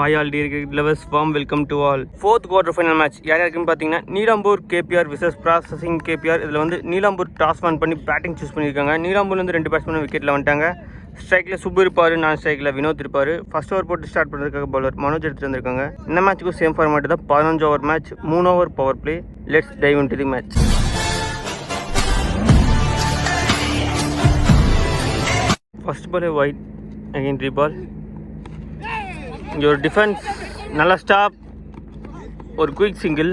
Hi all dear cricket lovers, warm welcome to all. Fourth quarter final match யார் யாருக்குன்னு பார்த்தீங்கன்னா Neelambur KPR versus processing KPR. இதில் வந்து நீலாம்பூர் டாஸ் ஒன் பண்ணி பேட்டிங் சூஸ் பண்ணியிருக்காங்க. நீலாம்பூர்லேருந்து 2 பேட்ஸ்மேன் விக்கெட்டில் வந்துட்டாங்க. ஸ்ட்ரைக்கில் சுப்பு இருப்பார், நான் ஸ்ட்ரைக்கில் வினோத் இருப்பார். ஃபர்ஸ்ட் ஓவர் போட்டு ஸ்டார்ட் பண்ணுறதுக்காக பவுலர் மனோஜ் எடுத்துகிட்டு வந்திருக்காங்க. இந்த மேட்ச்சுக்கும் சேம் ஃபார்மேட் தான், 15 over match, 3 over power play. Let's dive into the match. First ball wide again 3 ball. இங்கே ஒரு டிஃபென்ஸ், நல்ல ஸ்டாப், ஒரு குயிக் சிங்கிள்.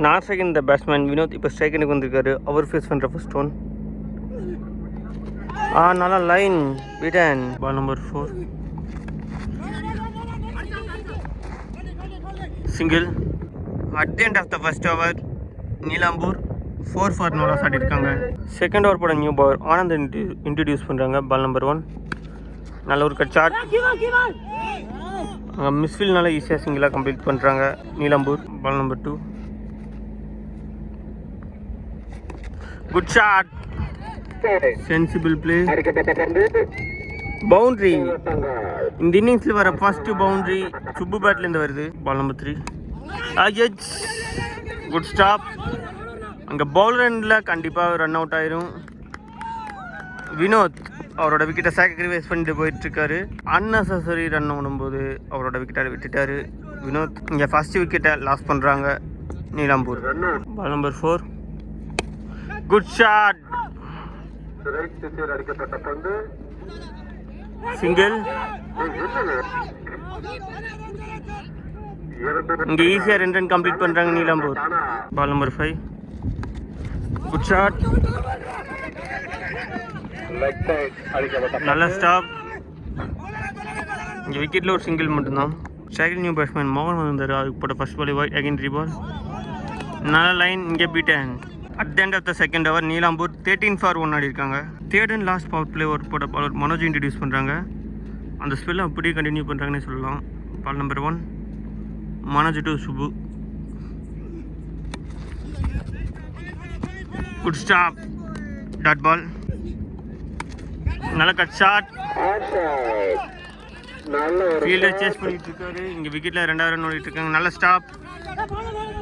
நான் செகண்ட் இந்த பேட்ஸ்மேன் வினோத் இப்போ ஸ்ட்ரைக்கனுக்கு வந்திருக்காரு. அவர் ஃபேஸ் பண்ணுற ஃபர்ஸ்ட் ஒன். நல்லா line beaten. Ball number 4 single. At the end of the first over Nilambur 4 for நோலா ஆடிருக்காங்க. செகண்ட் ஓவர் போட நியூ பவர் ஆனந்த் இன்ட்ரடியூஸ் பண்ணுறாங்க. பால் நம்பர் 1 நல்ல ஒரு கட் ஷாட். மிஸ்ஃபீல்ட்னால ஈஸியாக சிங்கிளாக கம்ப்ளீட் பண்ணுறாங்க Neelambur. Ball number 2 good shot, sensible play, boundary. இந்த இன்னிங்ஸில் வர ஃபர்ஸ்ட் பவுண்ட்ரி சுப்பு பேட்லேருந்து வருது. Ball number 3 good stop. அங்கே பவுலர் எண்டில் கண்டிப்பாக ரன் அவுட் ஆயிரும். வினோத் அவரோட விக்கெட்டை சாக்ரிஃபைஸ் பண்ணிட்டு போயிட்டுருக்காரு. அன்னெசரி ரன் ஓடும்போது அவரோட விக்கெட்டை விட்டுட்டாரு வினோத். இங்கே ஃபர்ஸ்ட் விக்கெட்டை லாஸ் பண்ணுறாங்க Neelambur. Ball number 4 good shot, single. இங்கே ஈஸியாக 2 ரன் கம்ப்ளீட் பண்ணுறாங்க Neelambur. Ball number 5 good shot, நல்ல ஸ்டாப். இங்கே விக்கெட்டில் ஒரு சிங்கிள் மட்டும்தான். ஸ்ட்ரைக்கில் நியூ பேட்ஸ்மேன் மோகன் வந்தார். அதுக்கு போட்ட first ball wide again 3 ball. நல்ல லைன். இங்கே beaten. At the end of the second over Nilambur 13 for 1 ஆடிருக்காங்க. Third and last power play ஒரு போட்ட பவுலர் மனோஜ் இன்ட்ரடியூஸ் பண்ணுறாங்க. அந்த ஸ்பெல்லை அப்படியே கண்டினியூ பண்ணுறாங்கன்னு சொல்லலாம். Ball number 1 Manoj to Subbu. Good stop, dot ball. நல்ல கட் ஷாட். ஃபீல்டர் சேஸ் பண்ணிட்டு இருக்காரு. இங்கே விக்கெட்டில் 2வது ரன் ஓடிட்டு இருக்காங்க. நல்ல ஸ்டாப்.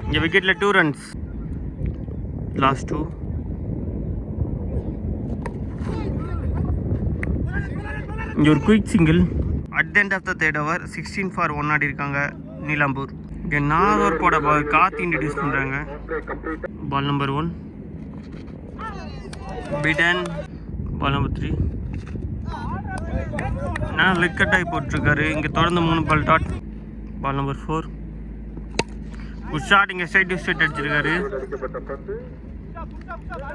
இங்கே விக்கெட்டில் 2 runs. லாஸ்ட் 2. இங்கே ஒரு quick single. At the end of the third over 16 for 1 ஆடிருக்காங்க நீலாம்பூர். இங்கே 4 ஓவர் போட பால் காத்து இன்ட்ரடியூஸ் பண்ணுறாங்க. Ball number 1 beaten. Ball number 3 நான் லெக் கட் ஆகி போட்டிருக்காரு. இங்கே தொடர்ந்து 3 ball dot. Ball number 4 good shot. இங்கே ஸ்ட்ரைட் டு ஸ்ட்ரைட் அடிச்சிருக்காரு.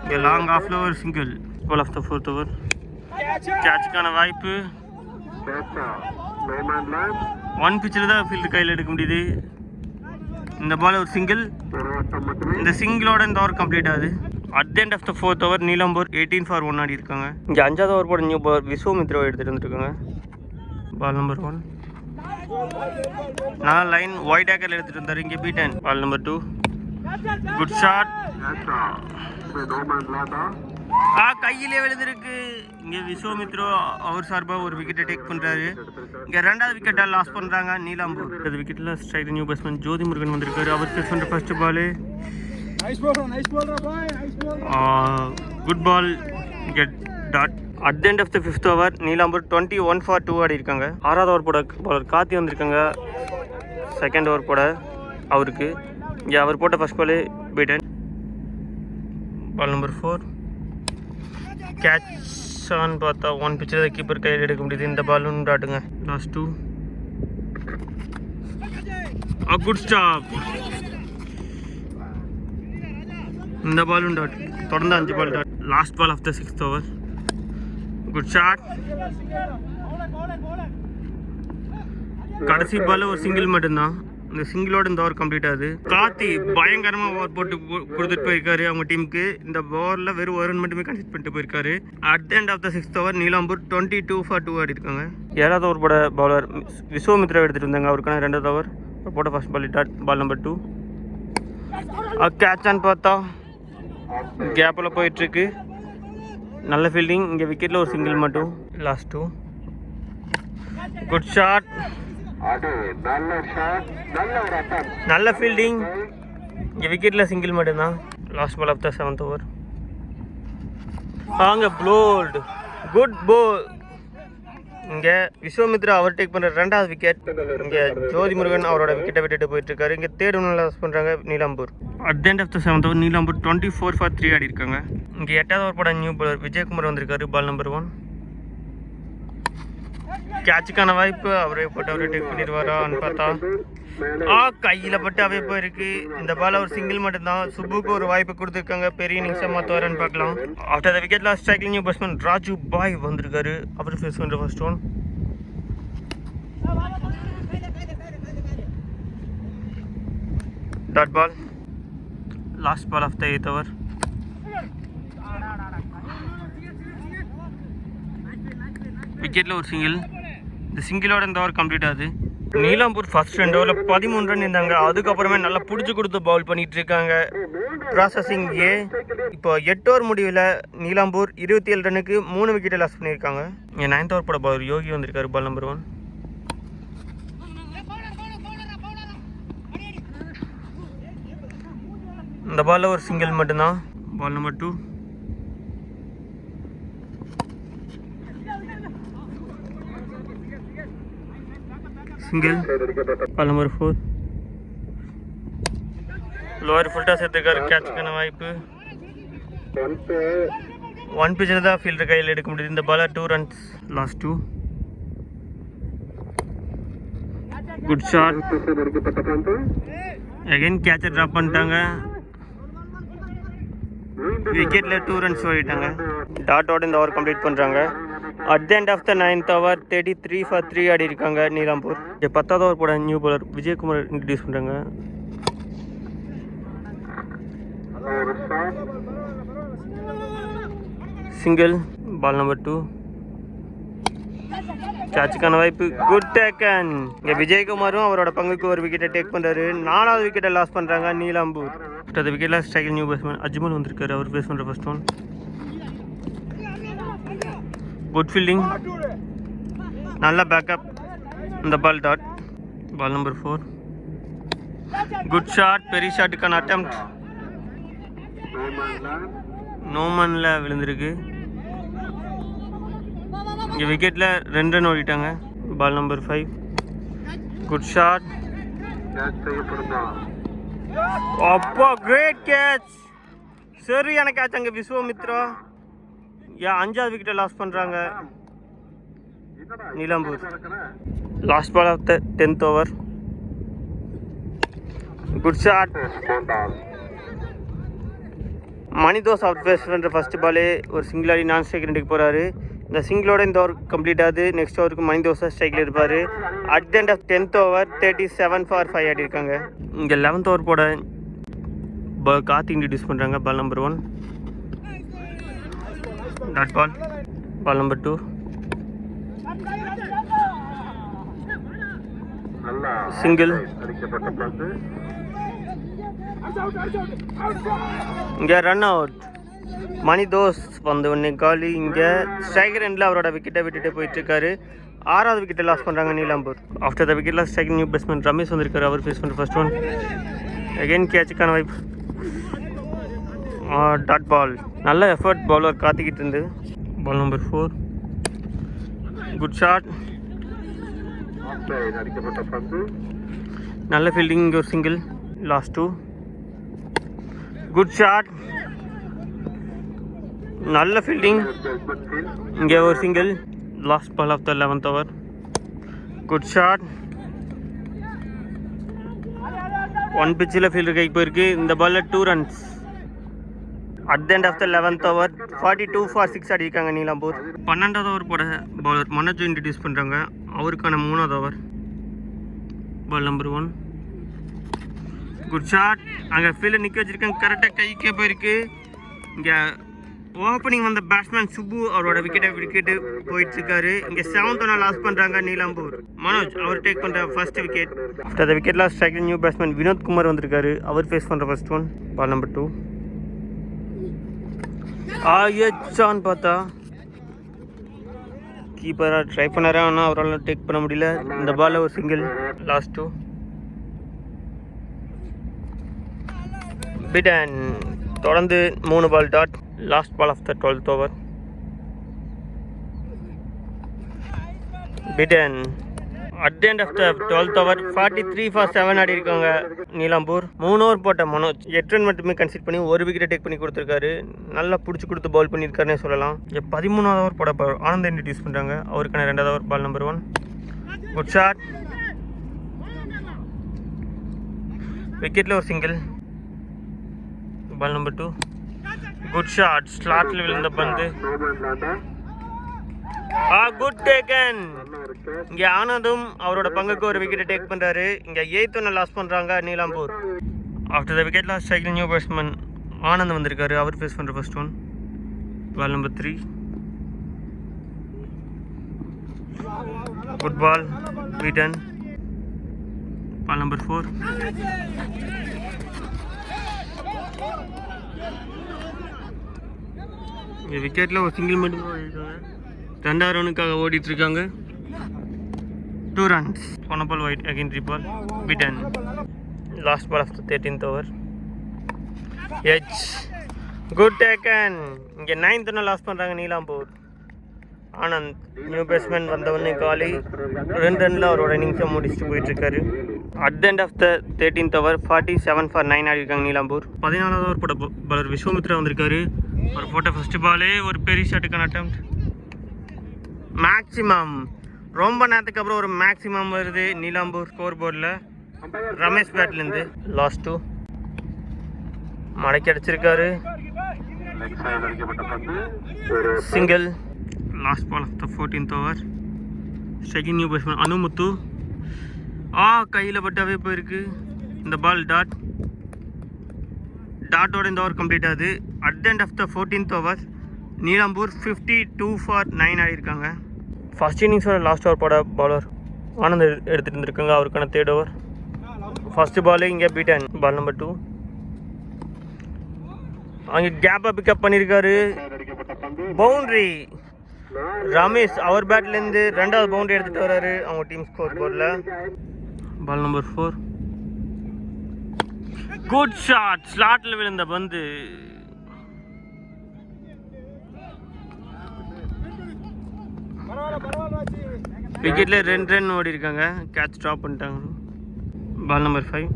இங்கே லாங் ஆஃப்ல ஒரு single. Ball of the 4th over கேட்சுக்கான வாய்ப்பு. 1 pitchல தான் ஃபீல்டு கையில் எடுக்க முடியுது. இந்த பால் ஒரு சிங்கிள். இந்த சிங்கிளோட இந்த ஓவர் கம்ப்ளீட் ஆகுது. At the end of the 4th over Neelambur 18 for 1 ஆடி இருக்காங்க. இங்கே 5வது ஓவர் போட நியூ பவர் விஸ்வமித்ரா எடுத்துகிட்டு வந்துருக்காங்க. பால் நம்பர் 1 நான் லைன் ஒயிட் ஆக்கர் எடுத்துகிட்டு வந்தார். இங்கே beaten. Ball number 2 good shot. கையிலே விழுந்திருக்கு. இங்கே விஸ்வமித்ரா அவர் சார்பாக ஒரு விக்கெட்டை டேக் பண்ணுறாரு. இங்கே 2வது விக்கெட்டை லாஸ் பண்ணுறாங்க நீலாம்பூர். இந்த விக்கெட்டில் strike new batsman Jothi Murugan வந்திருக்காரு. அவர் ஃபேஸ் பண்ணுற first ball good ball. Get dot. At the end of the 5th over Nilambur 21 for 2 ஆடி இருக்காங்க. 6வது ஓவர் போட பவுலர் காத்தி வந்திருக்காங்க. செகண்ட் ஓவர் போட அவருக்கு. இங்கே அவர் போட்ட first ball beaten. Ball number 4 catch ஆன் பார்த்தா 1 pitch கீப்பர் கையில் எடுக்க முடியுது. இந்த பாலும் டாட்டுங்க. Last 2 good stop. இந்த பாலும் டாட். தொடர்ந்து 5 ball dot. Last ball of the 6th over good shot. கடைசி பால் ஒரு சிங்கிள் மட்டும்தான். இந்த சிங்கிளோட இந்த ஓவர் கம்ப்ளீட் ஆகுது. காத்தி பயங்கரமாக ஓவர் போட்டு கொடுத்துட்டு போயிருக்காரு அவங்க டீமுக்கு. இந்த ஓவரில் வெறும் 1 run மட்டுமே கன்சிட் பண்ணிட்டு போயிருக்காரு. At the end of the 6th over Nilambur 22 for 2 ஆடி இருக்காங்க. 7வது ஓவர் போட பவுலர் விஸ்வமித்ரா எடுத்துகிட்டு வந்தாங்க. அவருக்கான 2வது ஓவர் போட்ட first ball dot. Ball number 2 catch ஆன் பார்த்தா கேப்பில் போயிட்டுருக்கு. நல்ல ஃபீல்டிங். இங்கே விக்கெட்டில் ஒரு சிங்கிள் மட்டும். Last 2 good shot. நல்ல ஃபீல்டிங். இங்கே விக்கெட்டில் சிங்கிள் மட்டும்தான். Last ball of the 7th over. அங்கே ப்ளோல்டு. குட் போல். இங்கே விஸ்வாமித்ரா அவர் டேக் பண்ணுற 2வது விக்கெட். இங்கே ஜோதி முருகன் அவரோட விக்கெட்டை விட்டுட்டு போயிட்டு இருக்காரு. இங்கே 3rd ஒன்று லாஸ் பண்ணுறாங்க Nilambur. At the end of the 7th over Nilambur 24 for 3 ஆடி இருக்காங்க. இங்கே 8வது ஓவர் போட நியூ பாலர் விஜயகுமார் வந்திருக்காரு. Ball number 1. கேட்சுக்கான வாய்ப்பு. அவரே போட்டு அவரே டேக் பண்ணிடுவாரான்னு பார்த்தா கையில் பட்டு அவே போயிருக்கு. இந்த பால் அவர் சிங்கிள் மட்டும்தான். சுப்புக்கு ஒரு வாய்ப்பு கொடுத்துருக்காங்க. பெரிய இன்னிங்ஸை மாற்றுவாரன்னு பார்க்கலாம். After the wicket last striking new batsman Raju Bhai வந்திருக்காரு. அவர் ஃபேஸ் பண்ணுற first one. Dot ball. Last ball of the 8th over. விக்கெட்டில் ஒரு சிங்கிள். இந்த சிங்கிளோட இந்த ஓவர் கம்ப்ளீட் ஆகுது. நீலாம்பூர் ஃபர்ஸ்ட் 2 ஓவரில் 13 ரன் இருந்தாங்க. அதுக்கப்புறமே நல்லா பிடிச்சி கொடுத்து பவுல் பண்ணிட்டு இருக்காங்க. ப்ராசஸிங் ஏ. இப்போ 8 ஓவர் முடிவில் நீலாம்பூர் 27 ரன்னுக்கு 3 விக்கெட்டை லாஸ் பண்ணியிருக்காங்க. இங்கே 9th ஓவர் போட பவுலர் யோகி வந்திருக்காரு. Ball number 1. இந்த பாலில் ஒரு சிங்கிள் மட்டும்தான். Ball number 2. Single. Ball number 4. Lower ஃபுல்டாக சேர்த்துருக்காரு. கேட்சுக்கான வாய்ப்பு. 1 பிச்சில் தான் ஃபீல்டர் கையில் எடுக்க முடியுது. இந்த bowler 2 runs. Last 2. Good shot. Again கேட்சை ட்ராப் பண்ணிட்டாங்க. விக்கெட்டில் 2 runs ஓடிட்டாங்க. டாட்டோட இந்த ஓவர் கம்ப்ளீட் பண்ணுறாங்க. At the end of the 9th over 33 for 3 ஆடி இருக்காங்க நீலாம்பூர். 10வது ஓவர் போட நியூ பாலர் விஜயகுமார் இன்ட்ரடியூஸ் பண்ணுறாங்க. சிங்கிள். Ball number 2. கேட்சுக்கான வாய்ப்பு. Good taken. இங்கே விஜயகுமாரும் அவரோட பங்குக்கு ஒரு விக்கெட்டை டேக் பண்ணுறாரு. 4வது விக்கெட்டை லாஸ் பண்ணுறாங்க நீலாம்பூர். அடுத்த விக்கெட்டில் ஸ்ட்ரைக்கில் நியூ பேட்ஸ்மேன் அஜ்மல் வந்திருக்காரு. அவர் பேஸ் பண்ணுற ஃபர்ஸ்ட் ஒன். Good fielding. நல்ல பேக்கப். இந்த ball dot. Ball number 4. Good shot. பெரிய ஷாட்டுக்கான அட்டெம்ப்ட். நோமனில் விழுந்திருக்கு. இங்கே விக்கெட்டில் 2 ரன் ஓடிட்டாங்க. Ball number 5. Good shot. அப்பா கிரேட் கேட்ச். சரியான கேட்ச். அங்கே விஸ்வாமித்ரா 5வது விக்கெட்டை லாஸ் பண்ணுறாங்க Nilambur. Last ball of the 10th over. Good shot. மணிதோஸ் அவுட் பேஸ் பண்ணுற ஃபர்ஸ்ட் பாலே ஒரு சிங்கிள் ஆடி நான் ஸ்ட்ரைக் ரெண்டுக்கு போகிறாரு. இந்த சிங்கிளோட இந்த ஓவர் கம்ப்ளீட் ஆகுது. நெக்ஸ்ட் ஓவருக்கு மணிதோஸாக ஸ்ட்ரைக்கில் இருப்பார். At the end of 10th over 37 for 5 ஆடி இருக்காங்க. இங்கே 11th ஓவர் போட கார்த்தி இன்ட்ரடியூஸ் பண்ணுறாங்க. Ball number 1. Dot ball. Ball number 2. Single. இங்கே ரன் அவுட். மணிதோஸ் வந்து ஒன்று காலி. இங்கே ஸ்ட்ரைக்கர் எண்டில் அவரோட விக்கெட்டை விட்டுட்டு போயிட்டு இருக்காரு. 6வது விக்கெட்டை லாஸ் பண்ணுறாங்க Nilambur. After the wicket loss striking new batsman Ramesh வந்திருக்காரு. அவர் ஃபேஸ் பண்ணுற ஃபர்ஸ்ட் ஒன். அகைன் கேட்சுக்கான வாய்ப்பு. Dot ball. நல்ல எஃபர்ட் பவுலர் காத்திக்கிட்டு இருந்து. Ball number 4. Good shot. நல்ல ஃபீல்டிங். இங்கே ஒரு சிங்கிள். லாஸ்ட் 2. Good shot. நல்ல ஃபீல்டிங். இங்கே ஒரு single. Last ball of the 11th over. Good shot. 1 பிச்சில் ஃபீல்டர் கைக்கு போயிருக்கு. இந்த பாலில் 2 runs. At the end of the 11th over 42 for 6 அடிக்காங்க நீலாம்பூர். 12வது ஓவர் போட பவுலர் மனோஜ் இன்ட்ரடியூஸ் பண்ணுறாங்க. அவருக்கான 3வது over. Ball number 1. Good shot. அங்கே ஃபீல்டர் நிற்க வச்சுருக்காங்க. கரெக்டாக கைக்கே போயிருக்கு. இங்கே ஓப்பனிங் வந்த பேட்ஸ்மேன் சுப்பு அவரோட விக்கெட்டு போயிட்டுருக்காரு. இங்கே 7th ஒன்று லாஸ் பண்ணுறாங்க நீலாம்பூர். மனோஜ் அவர் டேக் பண்ணுற first wicket. After the wicket loss striking new batsman Vinoth Kumar வந்திருக்காரு. அவர் ஃபேஸ் பண்ணுற ஃபர்ஸ்ட் ஒன். Ball number 2. ஆயிடுச்சான்னு பார்த்தா கீப்பராக ட்ரை பண்ணாரா, ஆனால் அவரால் டேக் பண்ண முடியல. இந்த பாலில் ஒரு சிங்கிள். Last 2 beaten. தொடர்ந்து 3 ball dot. Last ball of the 12th over. Beaten. At the end of the 12th over 43 for 7 ஆடி இருக்காங்க நீலாம்பூர். 3 ஓவர் போட்ட மனோஜ் 8 ரன் மட்டுமே கன்சிட் பண்ணி ஒரு விக்கெட்டை டேக் பண்ணி கொடுத்துருக்காரு. நல்லா பிடிச்சி கொடுத்து பவுல் பண்ணியிருக்காருன்னே சொல்லலாம். 13வது ஓவர் போட ஆனந்த் இன்ட்ரடியூஸ் பண்ணுறாங்க. அவருக்கான 2வது over. Ball number 1. Good shot. விக்கெட்டில் ஒரு single. Ball number 2. Good shot. ஸ்லாட்டில் விழுந்த பந்து. Good taken. இங்கே ஆனந்தும் அவரோட பங்குக்கு ஒரு விக்கெட்டை டேக் பண்ணுறாரு. இங்கே 8th ஒன்று லாஸ் பண்ணுறாங்க Nilambur. After the wicket loss ஸ்ட்ரைக்கில் நியூ பேட்ஸ்மேன் ஆனந்த் வந்திருக்காரு. அவர் ஃபேஸ் பண்ணுற first one. Ball number 3. Good ball. Beaten. Ball number 4. இங்கே விக்கெட்டில் ஒரு சிங்கிள் மட்டும் ஓடிருக்காங்க. 2வது ரனுக்காக ஓடிட்டு இருக்காங்க. 2 runs. On a ball wide again 3 ball. Beaten. Last ball of the 13th over. Edge. Good taken. இங்கே 9th ஒன்று லாஸ் பண்ணுறாங்க நீலாம்பூர். ஆனந்த் நியூ பேட்ஸ்மேன் வந்தவொடனே காலி 2 ரனில் அவரோட இன்னிங்ஸை முடிச்சுட்டு போயிட்டுருக்காரு. At the end of the 13th over 47 for 9 ஆடி இருக்காங்க நீலாம்பூர். 14வது ஓவர் போட பலர் விஸ்வமித்ரா வந்திருக்காரு. அவர் போட்ட ஃபர்ஸ்ட் பாலே ஒரு பெரிய ஷாட்டுக்கான அட்டெம்ப்ட். மேக்ஸிமம் ரொம்ப நேரத்துக்கு அப்புறம் ஒரு மேக்ஸிமம் வருது நீலாம்பூர் ஸ்கோர் போர்டில் ரமேஷ் பேட்லேருந்து. லாஸ்ட் 2 மடக்கி அடிச்சிருக்காரு. Single. Last ball of the 14th over. Second new batsman Anumuthu. கையில் பட்டாவே போயிருக்கு. இந்த பால் டாட். டாட்டோட இந்த ஓவர் கம்ப்ளீட் ஆகுது. At the end of the 14th over Nilambur 52 for 9 ஆடி இருக்காங்க. ஃபர்ஸ்ட் இன்னிங்ஸோட லாஸ்ட் ஓவர் போட பாலர் ஆனந்த் எடுத்துகிட்டு இருந்திருக்காங்க. அவருக்கான 3rd over. ஃபர்ஸ்ட் பாலு இங்கே பீட்டன். Ball number 2. அங்கே கேப்பை பிக்கப் பண்ணியிருக்காரு. பவுண்ட்ரி. ரமேஷ் அவர் பேட்லேருந்து 2வது பவுண்ட்ரி எடுத்துகிட்டு வர்றாரு அவங்க டீம் ஸ்கோர் போர்டில். Ball number 4. Good shot. ஸ்லாட்டில் விழுந்த பந்து. விக்கெட்டில் 2 ரன் ஓடி இருக்காங்க. கேட்ச் ட்ராப் பண்ணிட்டாங்க. Ball number 5.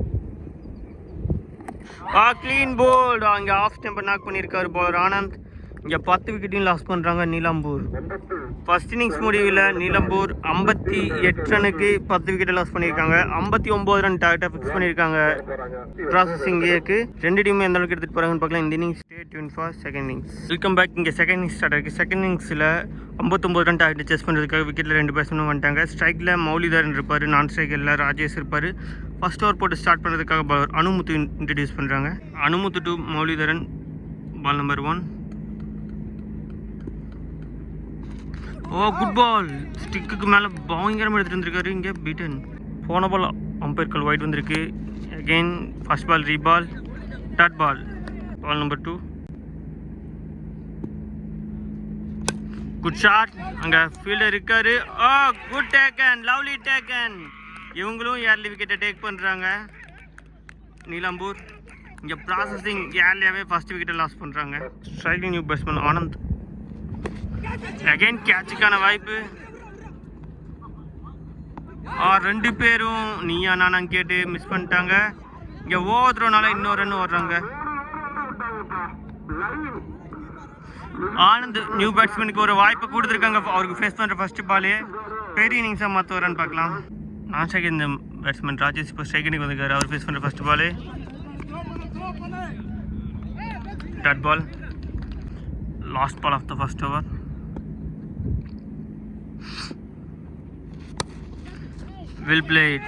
Clean bowled. அங்கே ஆஃப் ஸ்டம்பை நாக் பண்ணியிருக்காரு பவுலர் ஆனந்த். இங்கே 10 விக்கெட்டையும் லாஸ் பண்ணுறாங்க நீலாம்பூர். ஃபர்ஸ்ட் இன்னிங்ஸ் முடிவில் நீலாம்பூர் 58 ரனுக்கு 10 விக்கெட்டை லாஸ் பண்ணியிருக்காங்க. 59 ரன் டார்கெட்டாக ஃபிக்ஸ் பண்ணியிருக்காங்க ப்ராசஸிங் ஏக்கு. 2 டீமும் எந்த அளவுக்கு எடுத்துகிட்டு போகிறாங்கன்னு பார்க்கலாம். இந்த innings stay tune for second innings. Welcome back. இங்கே செகண்ட் இன்னிங்ஸ் ஸ்டார்ட் ஆகிருக்கு. செகண்ட் இன்னிங்ஸில் 59 ரன் டார்கெட் செஸ் பண்ணுறதுக்காக விக்கெட்டில் 2 பேட்ஸ்மேனும் வந்துட்டாங்க. ஸ்ட்ரைக்கில் மௌலிதரன் இருப்பார். நான் ஸ்ட்ரைக்கில் ராஜேஷ் இருப்பார். ஃபர்ஸ்ட் ஓவர் போட்டு ஸ்டார்ட் பண்ணுறதுக்காக பவுலர் அனுமுத்து இன்ட்ரடியூஸ் பண்ணுறாங்க. Anumuthu to Moulidharan. Ball number 1. Good ball. Stick மேலே பயங்கரமாக எடுத்துகிட்டு வந்திருக்காரு. இங்கே பீட்டன். போன பால் அம்பையர் கால் வைட் வந்திருக்கு. Again first ball reball. Dot ball. Ball number 2. Good shot. அங்கே ஃபீல்டர் இருக்காரு. Good taken. Lovely taken. இவங்களும் ஏர்லி விக்கெட்டை டேக் பண்ணுறாங்க நீலாம்பூர். இங்கே ப்ராசஸிங் ஏர்லியாகவே ஃபர்ஸ்ட் விக்கெட்டை லாஸ் பண்ணுறாங்க. Striking new batsman Anand. Again கேட்சுக்கான வாய்ப்பு. 2 பேரும் நீயா நானான்னு கேட்டு மிஸ் பண்ணிட்டாங்க. இங்கே ஓவர் த்ரோனால இன்னொரு ரன் ஓடுறாங்க. ஆனந்த் நியூ பேட்ஸ்மேனுக்கு ஒரு வாய்ப்பு கொடுத்துருக்காங்க. அவருக்கு ஃபேஸ் பண்ணுற ஃபர்ஸ்ட் பாலே பெரிய இன்னிங்ஸாக மாற்ற வரான்னு பார்க்கலாம். நான் ஸ்ட்ரைக் இந்த பேட்ஸ்மேன் ராஜேஷ் இப்போ ஸ்ட்ரைக்கிங் வந்திருக்காரு. அவர் ஃபேஸ் பண்ணுற ஃபர்ஸ்ட் பாலே dot ball. Last ball of the first over. Well played.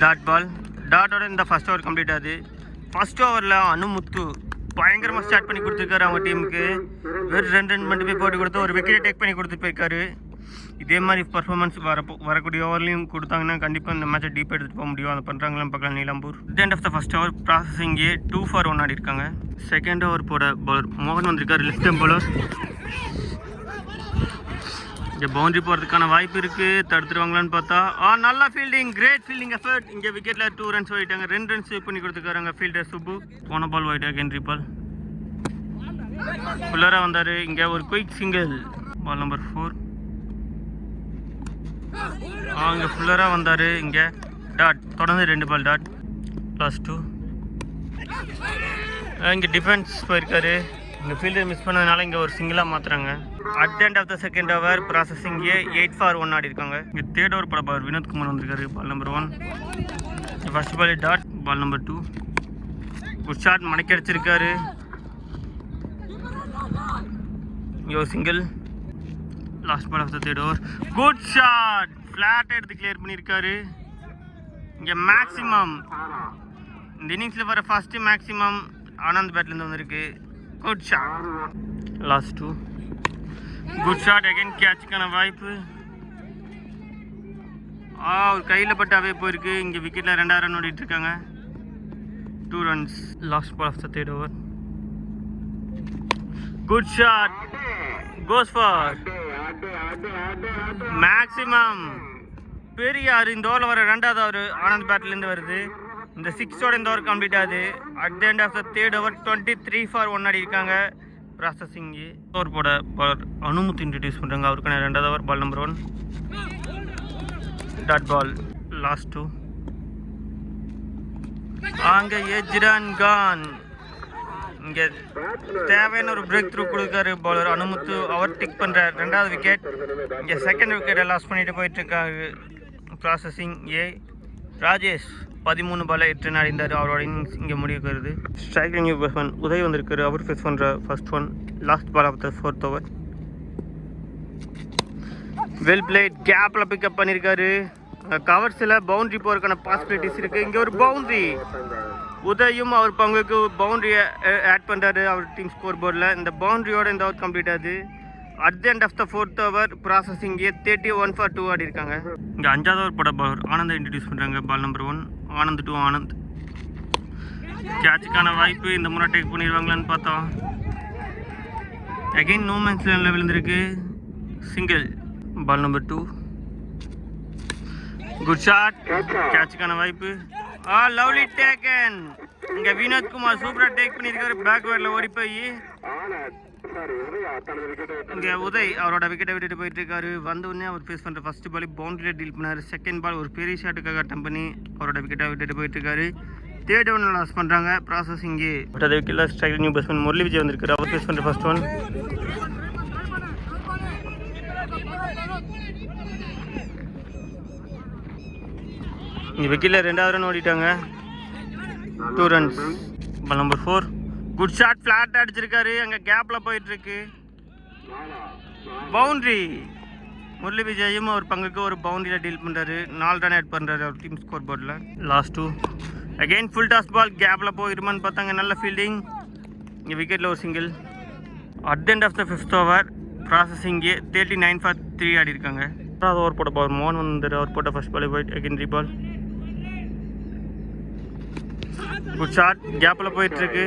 Dot ball. டாட்டோட இந்த ஃபர்ஸ்ட் ஓவர் கம்ப்ளீட் ஆகுது. ஃபர்ஸ்ட் ஓவரில் அனுமுத்து பயங்கரமாக ஸ்டார்ட் பண்ணி கொடுத்துருக்காரு அவங்க டீமுக்கு. வெறும் 2 ரன் மட்டுமே போட்டு கொடுத்து ஒரு விக்கெட்டை டேக் பண்ணி கொடுத்துட்டு போயிருக்காரு. இதே மாதிரி பர்ஃபார்மன்ஸ் வரக்கூடிய ஓவர்லையும் கொடுத்தாங்கன்னா கண்டிப்பாக இந்த மேட்சை டீப்பாக எடுத்துகிட்டு போக முடியும். அதை பண்ணுறாங்களாம் பார்க்கலாம் Nilambur. End of the first over ப்ராசஸிங்கே 2 for 1 ஆடி இருக்காங்க. செகண்ட் ஓவர் போட பவுலர் மோகன் வந்திருக்காரு. Left hand bowler. இங்கே பவுண்டரி போகிறதுக்கான வாய்ப்பு இருக்குது. தடுத்துருவாங்களான்னு பார்த்தா நல்லா ஃபீல்டிங், கிரேட் ஃபீல்டிங் எஃபர்ட். இங்கே விக்கெட்டில் 2 ரன்ஸ் போயிட்டாங்க. 2 ரன்ஸ் சேவ் பண்ணி கொடுத்துருக்காங்க ஃபீல்டர் சுப்பு. போன பால் ஒயிட் அகேன் ரீபால். ஃபுல்லராக வந்தார். இங்கே ஒரு குயிக் சிங்கிள். Ball number 4. இங்கே ஃபுல்லராக வந்தார். இங்கே டாட். தொடர்ந்து 2 பால் டாட். லாஸ்ட் 2. இங்கே டிஃபென்ஸ் போயிருக்காரு. இங்கே ஃபீல்டர் மிஸ் பண்ணதுனால இங்கே ஒரு சிங்கிளாக மாற்றுறாங்க. At the end of the second over processing 8 for 1 ஆடி இருக்காங்க. இங்கே தேர்ட் ஓவர் பட வினோத்குமார் வந்திருக்காரு. Ball number 1. First ball dot. Ball number 2. Good shot, மடக்கி அடிச்சிருக்காரு. இங்கே ஒரு single. Last ball of the third over. Good shot, flat எடுத்து கிளியர் பண்ணியிருக்காரு. இங்கே மேக்ஸிமம் இந்த இன்னிங்ஸில் வர ஃபஸ்ட்டு மேக்ஸிமம் ஆனந்த் பேட்லேருந்து வந்திருக்கு. Good shot. Last 2. Good shot again, கேட்சுக்கான வாய்ப்பு. ஒரு கையில் பட்டாவே போயிருக்கு. இங்கே விக்கெட்டில் 2 ரன் ஓடிட்டு இருக்காங்க. 2 runs. Last ball of the third over. Good shot, goes for maximum. Periyar இந்த ஓவரில் வர 2வது ஓவர் ஆனந்த் பேட்லேருந்து வருது. இந்த 6ஓட இந்த ஓவர் கம்ப்ளீட் ஆகுது. At the end of the third over 23 for 1 ஆடி இருக்காங்க. ப்ராசஸிங் ஓவர் போட பாலர் அனுமுத்து இன்ட்ரடியூஸ் பண்ணுறாங்க. அவருக்கான 2வது over. Ball number 1 dot ball. Last 2. அங்கே எஜ் ரன் கான். இங்கே தேவையான ஒரு பிரேக் த்ரூ கொடுக்காரு பாலர் அனுமுத்து. அவர் டிக் பண்ணுறார் 2வது விக்கெட். இங்கே செகண்ட் விக்கெட்டை லாஸ் பண்ணிட்டு போயிட்டுருக்காரு. ப்ராசஸிங் ராஜேஷ் 13 பால் 8 ரன் அடிந்தார். அவரோட இன்னிங்ஸ் இங்கே முடிவுக்கு வருது. ஸ்ட்ரைக்கிங் பேட்ஸ்மேன் உதய் வந்திருக்காரு. அவர் ஃபேஸ் பண்ணுற first one. Last ball of the 4th over. Well played, கேப்பில் பிக்கப் பண்ணியிருக்காரு. கவர்ஸில் பவுண்ட்ரி போகிறதுக்கான பாசிபிலிட்டிஸ் இருக்குது. இங்கே ஒரு பவுண்ட்ரி. உதயும் அவர் பங்குக்கு பவுண்ட்ரியை ஆட் பண்ணுறாரு அவர் டீம் ஸ்கோர் போர்டில். இந்த பவுண்ட்ரியோட இந்த ஓவர் கம்ப்ளீட் ஆகுது. At the end of the 4th over processing 31 for 2 ஆடி இருக்காங்க. இங்கே 5வது ஓவர் போட பவர் ஆனந்தை இன்ட்ரடியூஸ் பண்ணுறாங்க. Ball number 1 Anand 2 Anand. கேட்சுக்கான வாய்ப்பு. இந்த முறை டேக் பண்ணிடுவாங்களான்னு பார்த்தோம். அகெயின் நோ மேன்ஸ் லைனில் விழுந்திருக்கு. Single. Ball number 2. Good shot, கேட்சுக்கான வாய்ப்பு. Lovely taken. இங்கே வினோத்குமார் சூப்பராக டேக் பண்ணியிருக்காரு. பேக்வேர்டில் ஓடி போய் இங்கே உதய் அவரோட விக்கெட்டை விட்டுட்டு போயிட்டு இருக்காரு. வந்தவுடனே அவர் ஃபேஸ் பண்ணுற ஃபர்ஸ்ட் பால் பவுண்டரியில் டீல் பண்ணார். செகண்ட் பால் ஒரு பெரிய ஷாட்டுக்காக அட்டம் பண்ணி அவரோட விக்கெட்டை விட்டுட்டு போயிட்டு இருக்காரு. தேர்ட் ஒன் லாஸ் பண்ணுறாங்க. ப்ராசஸிங்கு அதை விக்கெட்டில் ஸ்ட்ரைக்கிங் பேட்ஸ்மேன் முரளி விஜய் வந்திருக்காரு. அவர் ஃபேஸ் பண்ணுற ஃபர்ஸ்ட் ஒன். இங்கே விக்கெட்டில் 2வது ரன் ஓடிட்டாங்க. 2 runs. Ball number 4. Good shot, flat அடிச்சிருக்காரு. அங்கே கேப்பில் போயிட்டுருக்கு. பவுண்ட்ரி. முரளி விஜயும் அவர் பங்குக்கு ஒரு பவுண்டரியில் டீல் பண்ணுறாரு. 4 run ஆட் பண்ணுறாரு அவர் டீம் ஸ்கோர் போர்டில். Last 2. Again full toss ball. கேப்பில் போயிருமான்னு பார்த்தாங்க. நல்ல ஃபீல்டிங். இங்கே விக்கெட்டில் ஒரு single. At the end of the 5th over processing 39 for 3 ஆடி இருக்காங்க. 6வது ஓவர் போட பவர் மோகன் வந்தார். அவர் போட்ட ஃபர்ஸ்ட் பால் ஒயிட் அகெயின் ரீபால். குட் ஷாட், கேப்பில் போயிட்டுருக்கு.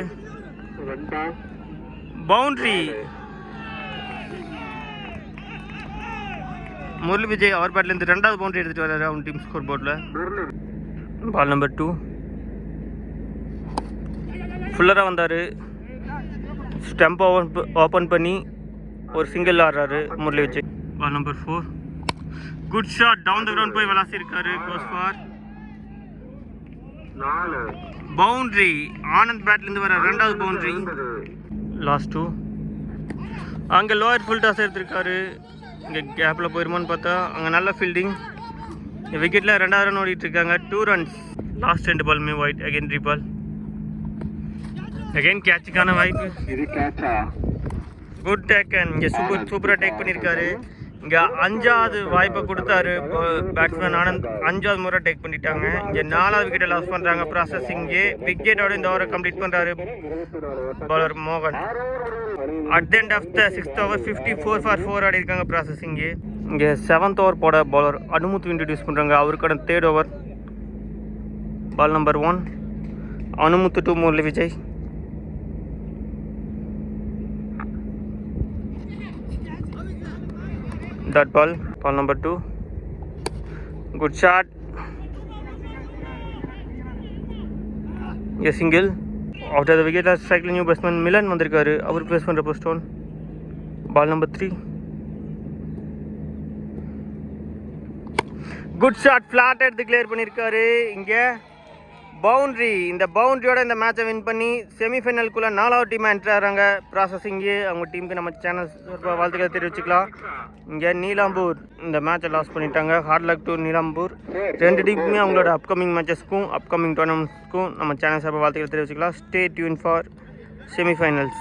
பவுண்ட்ரி. முரளி விஜய் அவர் பேட்லேருந்து 2வது பவுண்டரி எடுத்துகிட்டு வர்றாரு அவன் டீம் ஸ்கோர் போர்டில். Ball number 2. ஃபுல்லராக வந்தார். ஸ்டம்ப் ஓப்பன் பண்ணி ஒரு சிங்கிள் ஆடுறாரு Murali Vijay. Ball number 4. Good shot, down the ground போய் விளாசிருக்காரு. Goes for boundary. ஆனந்த் பேட்லேருந்து வர 2வது பவுண்ட்ரி. லாஸ்ட் 2. அங்கே லோயர் ஃபுல் டாஸ் எடுத்திருக்காரு. இங்கே கேப்பில் போயிருமான்னு பார்த்தா அங்கே நல்ல ஃபீல்டிங். விக்கெட்டில் 2வது ரன் ஓடிட்டுருக்காங்க. 2 runs. லாஸ்ட் 2 பாலுமே ஒயிட் அகெயின் ரீபால். அகெயின் கேட்சுக்கான வாய்ப்பு. Good taken. இங்கே சூப்பராக டேக் பண்ணியிருக்காரு. இங்கே 5வது வாய்ப்பை கொடுத்தாரு பேட்ஸ்மேன் ஆனந்த். 5வது முறை டேக் பண்ணிட்டாங்க. இங்கே 4வது விக்கெட்டை லாஸ் பண்ணுறாங்க. ப்ராசஸிங்கே விக்கெட்டோட இந்த ஓவரை கம்ப்ளீட் பண்ணுறாரு பாலர் மோகன். At the end of the 6th over 54 for 4 ஆடி இருக்காங்க. ப்ராசஸிங்கே இங்கே 7th ஓவர் போட பாலர் அனுமுத்து இன்ட்ரடியூஸ் பண்ணுறாங்க. அவருக்கான 3rd over. Ball number 1 Anumuthu 2 Murali Vijay. That ball number 2. Good shot. A single. After the wicket, striking new batsman Milan வந்திருக்காரு. அவர் face பண்ற ஸ்டோன். Ball number 3. Good shot, flat எடுத்து கிளியர் பண்ணியிருக்காரு. இங்கே பவுண்ட்ரி, இந்த பவுண்ட்ரியோட இந்த மேட்சை வின் பண்ணி செமிஃபைனலுக்குள்ளே 4வது டீமாக என்ட்ரு ஆகிறாங்க ப்ராசஸிங்கு. அவங்க டீமுக்கு நம்ம சேனல் வாழ்த்துக்களை தெரிவிச்சுக்கலாம். இங்கே நீலாம்பூர் இந்த மேட்சை லாஸ் பண்ணிட்டாங்க. Hard luck to Nilambur. 2 டீமுக்குமே அவங்களோட அப்கமிங் மேட்சஸ்க்கும் அப்கமிங் டோர்னமெண்ட்ஸ்க்கும் நம்ம சேனல் சார்பாக வாழ்த்துக்களை தெரிவிச்சுக்கலாம். Stay tune for semi-finals.